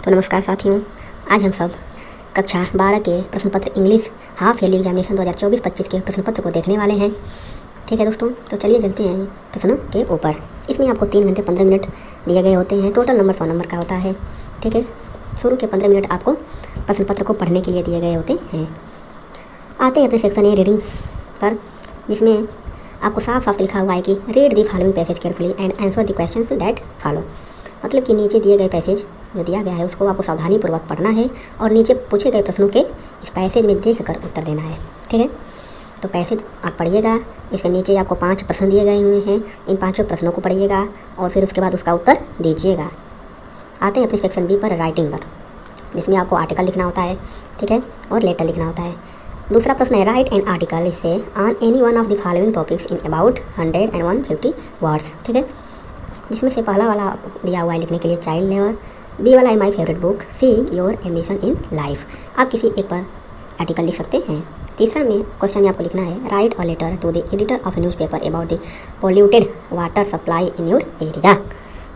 तो नमस्कार साथियों, आज हम सब कक्षा 12 के प्रश्न पत्र इंग्लिश हाफ ईयरली एग्जामिनेशन 2024-25 के प्रश्न पत्र को देखने वाले हैं। ठीक है दोस्तों, तो चलिए चलते हैं प्रश्न के ऊपर। इसमें आपको 3 घंटे 15 मिनट दिए गए होते हैं। टोटल नंबर 100 नंबर का होता है। ठीक है, शुरू के 15 मिनट आपको प्रश्न पत्र को पढ़ने के लिए दिए गए होते हैं। आते हैं अपने सेक्शन ए रीडिंग पर, जिसमें आपको साफ साफ लिखा हुआ है कि read the following passage carefully and answer the questions that follow. मतलब कि नीचे दिए गए पैसेज जो दिया गया है उसको आपको सावधानीपूर्वक पढ़ना है और नीचे पूछे गए प्रश्नों के इस पैसेज में देख कर उत्तर देना है। ठीक है, तो पैसेज आप पढ़िएगा। इसके नीचे आपको 5 प्रश्न दिए गए हुए हैं। इन 5 प्रश्नों को पढ़िएगा और फिर उसके बाद उसका उत्तर दीजिएगा। आते हैं अपने सेक्शन बी पर, राइटिंग पर, जिसमें आपको आर्टिकल लिखना होता है। ठीक है, और लेटर लिखना होता है। दूसरा प्रश्न है राइट एन आर्टिकल इससे on any one of the following topics in about 100 and 150 words. ठीक है, जिसमें से पहला वाला दिया हुआ है लिखने के लिए चाइल्ड लेबर, बी वाला है my favourite book, see your ambition in life. आप किसी एक पर आर्टिकल लिख सकते हैं। तीसरा में क्वेश्चन में आपको लिखना है write a letter to the editor of newspaper about the polluted water supply in your area.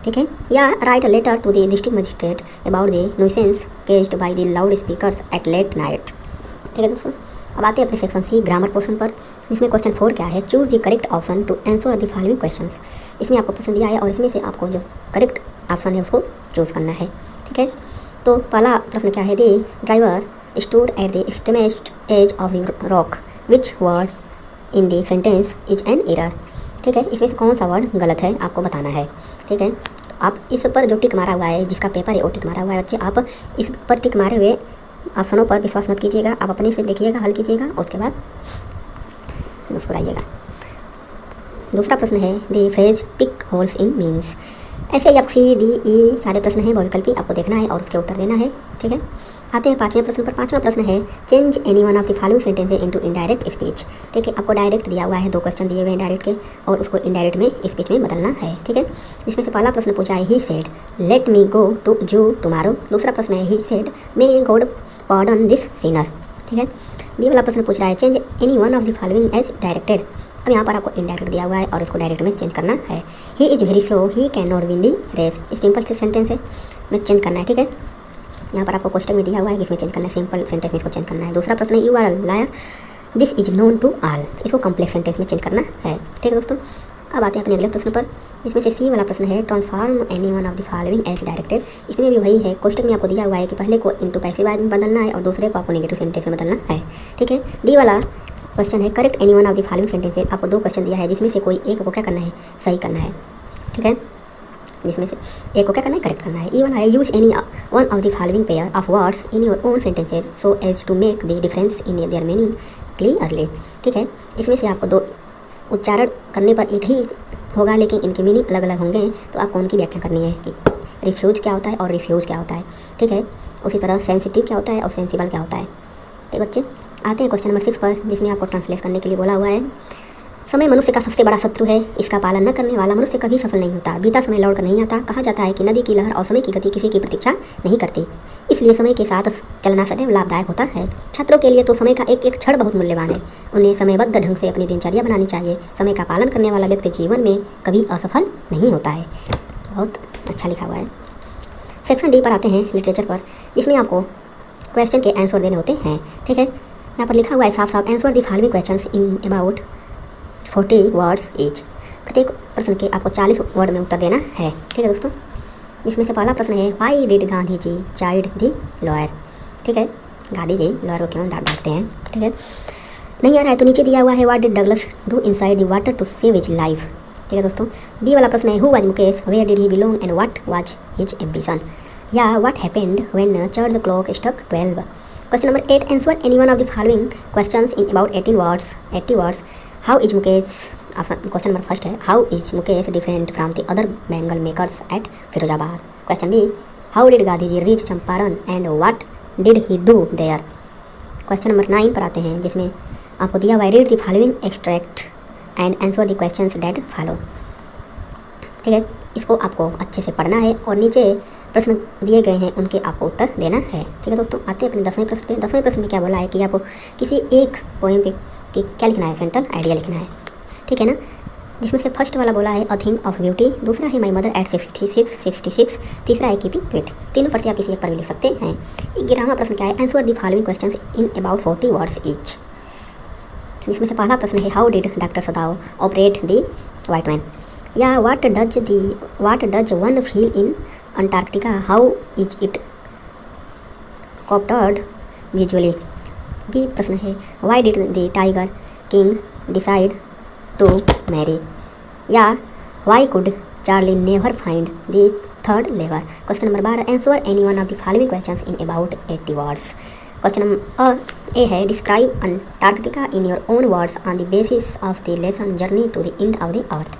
ठीक है, या write a letter to the district magistrate about the nuisance caused by the loud speakers at late night. ठीक है दोस्तों, अब आते हैं अपने सेक्शन सी ग्रामर पोर्शन पर, जिसमें क्वेश्चन 4 क्या है, choose the correct option to answer the following questions. इसमें आपको प्रश्न दिया है और इसमें से आपको जो करेक्ट ऑप्शन है उसको चूज करना है। ठीक है, तो पहला प्रश्न क्या है, the driver stood at the extremest edge of the rock, which word in the sentence is an error. ठीक है, इसमें से कौन सा वर्ड गलत है आपको बताना है। ठीक है, तो आप इस पर जो टिक मारा हुआ है, जिसका पेपर है वो टिक मारा हुआ है बच्चे, आप इस पर टिक मारे हुए ऑप्शनों पर विश्वास मत कीजिएगा। आप अपने से देखिएगा, हल कीजिएगा और उसके बाद मुस्कुराइएगा। दूसरा प्रश्न है the phrase pick holes in means. ऐसे ही सी डी ई सारे प्रश्न हैं, बहुविकल्पी आपको देखना है और उसके उत्तर देना है। ठीक है, आते हैं 5वें प्रश्न पर। 5वां प्रश्न है change any one of the following sentences into indirect speech. ठीक है, आपको डायरेक्ट दिया हुआ है, 2 क्वेश्चन दिए हुए हैं डायरेक्ट के और उसको इनडायरेक्ट में स्पीच में बदलना है। ठीक है, इसमें से पहला प्रश्न पूछा है he said let me go to zoo tomorrow. दूसरा प्रश्न है he said may God pardon this sinner. ठीक है, बी वाला प्रश्न पूछ रहा है change any one of the following as directed. अब यहाँ पर आपको इनडायरेक्ट दिया हुआ है और उसको डायरेक्ट में चेंज करना है। He is very slow, he can not win the race. Simple से सेंटेंस है में चेंज करना है। ठीक है, यहाँ पर आपको क्वेश्चन में दिया हुआ है कि इसमें चेंज करना है, सिंपल सेंटेंस में इसको चेंज करना है। दूसरा प्रश्न है you are liar this is known to all, इसको कॉम्प्लेक्स सेंटेंस में चेंज करना है। ठीक है दोस्तों, अब आते हैं अपने अगले प्रश्न पर, जिसमें से सी वाला प्रश्न है transform any one of the following as directed. इसमें भी वही है, क्वेश्चन में आपको दिया हुआ है कि पहले को इनटू पैसिव में बदलना है और दूसरे को आपको नेगेटिव सेंटेंस में बदलना है। ठीक है, डी वाला क्वेश्चन है correct any one of the following sentences. आपको 2 क्वेश्चन दिया है, जिसमें से कोई एक को क्या करना है, सही करना है। ठीक है, जिसमें से एक को क्या करना है, करेक्ट करना है। ई वाला है use any one of the following pair of words in your own sentences so as to make the difference in their meaning clearly. ठीक है, इसमें से आपको 2 उच्चारण करने पर एक ही होगा, लेकिन इनके मीनिंग अलग अलग होंगे, तो आपको उनकी व्याख्या करनी है कि रिफ्यूज क्या होता है और रिफ्यूज क्या होता है। ठीक है, उसी तरह सेंसिटिव क्या होता है और सेंसिबल क्या होता है। ठीक बच्चे, आते हैं क्वेश्चन नंबर 6 पर, जिसमें आपको ट्रांसलेट करने के लिए बोला हुआ है समय मनुष्य का सबसे बड़ा शत्रु है, इसका पालन न करने वाला मनुष्य कभी सफल नहीं होता। बीता समय लौट कर नहीं आता। कहा जाता है कि नदी की लहर और समय की गति किसी की प्रतीक्षा नहीं करती, इसलिए समय के साथ चलना सदैव लाभदायक होता है। छात्रों के लिए तो समय का एक एक क्षण बहुत मूल्यवान है। उन्हें समयबद्ध ढंग से अपनी दिनचर्या बनानी चाहिए। समय का पालन करने वाला व्यक्ति जीवन में कभी असफल नहीं होता है। बहुत अच्छा लिखा हुआ है। सेक्शन डी पर आते हैं, लिटरेचर पर, जिसमें आपको क्वेश्चन के आंसर देने होते हैं। ठीक है, यहाँ पर लिखा हुआ है साफ साफ answer the following questions in about 40 words each. प्रत्येक प्रश्न के आपको 40 वर्ड में उत्तर देना है। ठीक है दोस्तों, इसमें से पहला प्रश्न है why did Gandhi ji chide the lawyer. ठीक है, गांधी जी लॉयर को क्यों डांटते हैं। ठीक है, नहीं आ रहा है तो नीचे दिया हुआ है what did Douglas do inside the water to save his life. ठीक है दोस्तों, बी वाला प्रश्न है who was Mukesh, where did he belong and what was his ambition. या what happened when church clock struck 12। Question number 8 answer any one of the following questions in about 80 words. How is Mukesh, question number first है how is Mukesh different from the other bangle makers at Firozabad. Question B how did Gandhi ji reach Champaran and what did he do there. Question number 9 पर आते हैं, जिसमें आपको दिया हुआ है read the following extract and answer the questions that follow. ठीक है, इसको आपको अच्छे से पढ़ना है और नीचे प्रश्न दिए गए हैं उनके आपको उत्तर देना है। ठीक है दोस्तों, आते हैं अपने 10वें प्रश्न पे। 10वें प्रश्न में क्या बोला है कि आपको किसी एक पोएम पे कि क्या लिखना है, सेंट्रल आइडिया लिखना है। ठीक है ना, जिसमें से फर्स्ट वाला बोला है अ थिंग ऑफ ब्यूटी, दूसरा है माई मदर एट 66, तीसरा है कीपिंग फिट। तीनों पर से आप किसी एक पर भी लिख सकते हैं। 11वां प्रश्न क्या है, answer the following questions in about 40 words each, जिसमें से पहला प्रश्न है how did doctor Sadao operate the white man, या what does one feel in Antarctica, how is it captured visually. B प्रश्न है why did the tiger king decide to marry, या why could Charlie never find the third level. Question number 12, answer any one of the following questions in about 80 words. Question number A है describe Antarctica in your own words on the basis of the lesson journey to the end of the earth.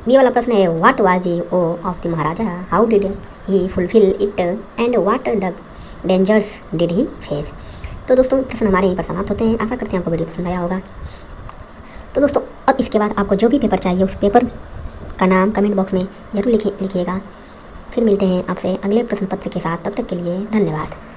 B वाला प्रश्न है what was the vow of the Maharaja, how did he fulfil it and what dangers did he face. तो दोस्तों प्रश्न हमारे यहीं पर समाप्त होते हैं। आशा करते हैं आपको वीडियो पसंद आया होगा। तो दोस्तों अब इसके बाद आपको जो भी पेपर चाहिए उस पेपर का नाम कमेंट बॉक्स में ज़रूर लिखिएगा। फिर मिलते हैं आपसे अगले प्रश्न पत्र के साथ, तब तक के लिए धन्यवाद।